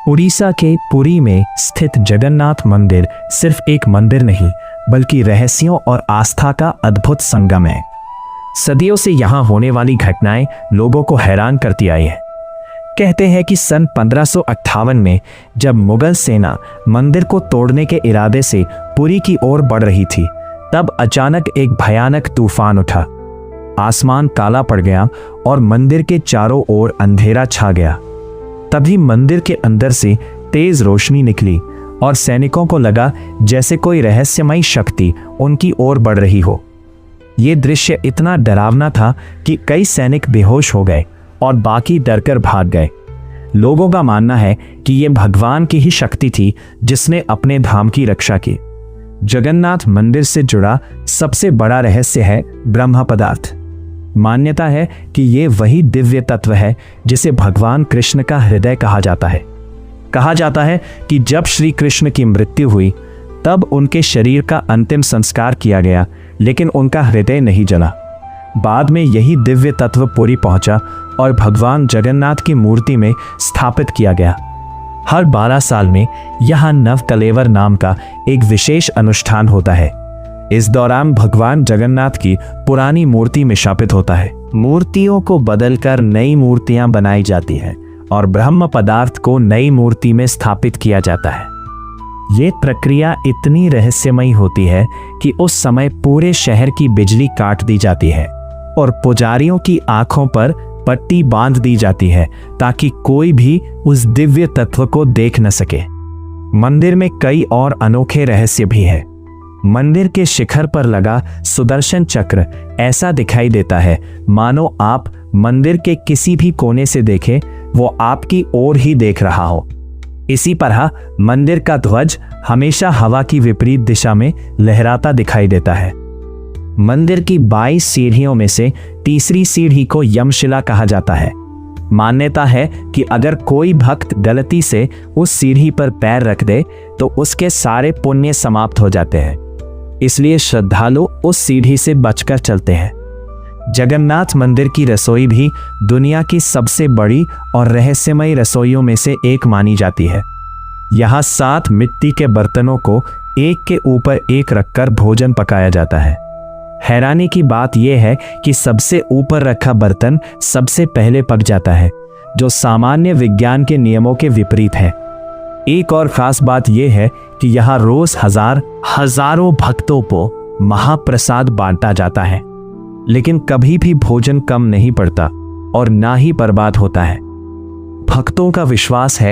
उड़ीसा के पुरी में स्थित जगन्नाथ मंदिर सिर्फ एक मंदिर नहीं, बल्कि रहस्यों और आस्था का अद्भुत संगम है। सदियों से यहाँ होने वाली घटनाएं लोगों को हैरान करती आई है। कहते हैं कि सन 1558 में जब मुगल सेना मंदिर को तोड़ने के इरादे से पुरी की ओर बढ़ रही थी, तब अचानक एक भयानक तूफान उठा। आसमान काला पड़ गया और मंदिर के चारों ओर अंधेरा छा गया। तभी मंदिर के अंदर से तेज रोशनी निकली और सैनिकों को लगा जैसे कोई रहस्यमयी शक्ति उनकी ओर बढ़ रही हो। यह दृश्य इतना डरावना था कि कई सैनिक बेहोश हो गए और बाकी डरकर भाग गए। लोगों का मानना है कि यह भगवान की ही शक्ति थी जिसने अपने धाम की रक्षा की। जगन्नाथ मंदिर से जुड़ा सबसे बड़ा रहस्य है ब्रह्म पदार्थ। मान्यता है कि यह वही दिव्य तत्व है जिसे भगवान कृष्ण का हृदय कहा जाता है। कहा जाता है कि जब श्री कृष्ण की मृत्यु हुई तब उनके शरीर का अंतिम संस्कार किया गया, लेकिन उनका हृदय नहीं जला। बाद में यही दिव्य तत्व पुरी पहुंचा और भगवान जगन्नाथ की मूर्ति में स्थापित किया गया। हर 12 साल में यहाँ नवकलेवर नाम का एक विशेष अनुष्ठान होता है। इस दौरान भगवान जगन्नाथ की पुरानी मूर्ति में स्थापित होता है। मूर्तियों को बदलकर नई मूर्तियां बनाई जाती हैं और ब्रह्म पदार्थ को नई मूर्ति में स्थापित किया जाता है। ये प्रक्रिया इतनी रहस्यमयी होती है कि उस समय पूरे शहर की बिजली काट दी जाती है और पुजारियों की आंखों पर पट्टी बांध दी जाती है ताकि कोई भी उस दिव्य तत्व को देख न सके। मंदिर में कई और अनोखे रहस्य भी है। मंदिर के शिखर पर लगा सुदर्शन चक्र ऐसा दिखाई देता है मानो आप मंदिर के किसी भी कोने से देखें, वो आपकी ओर ही देख रहा हो। इसी तरह मंदिर का ध्वज हमेशा हवा की विपरीत दिशा में लहराता दिखाई देता है। मंदिर की 22 सीढ़ियों में से तीसरी सीढ़ी को यमशिला कहा जाता है। मान्यता है कि अगर कोई भक्त गलती से उस सीढ़ी पर पैर रख दे तो उसके सारे पुण्य समाप्त हो जाते हैं। इसलिए श्रद्धालु उस सीढ़ी से बचकर चलते हैं। जगन्नाथ मंदिर की रसोई भी दुनिया की सबसे बड़ी और रहस्यमयी रसोइयों में से एक मानी जाती है। यहाँ 7 मिट्टी के बर्तनों को एक के ऊपर एक रखकर भोजन पकाया जाता है। हैरानी की बात यह है कि सबसे ऊपर रखा बर्तन सबसे पहले पक जाता है, जो सामान्य विज्ञान के नियमों के विपरीत है। एक और खास बात यह है कि यहाँ रोज हजारों भक्तों को महाप्रसाद बांटा जाता है, लेकिन कभी भी भोजन कम नहीं पड़ता और ना ही बर्बाद होता है। भक्तों का विश्वास है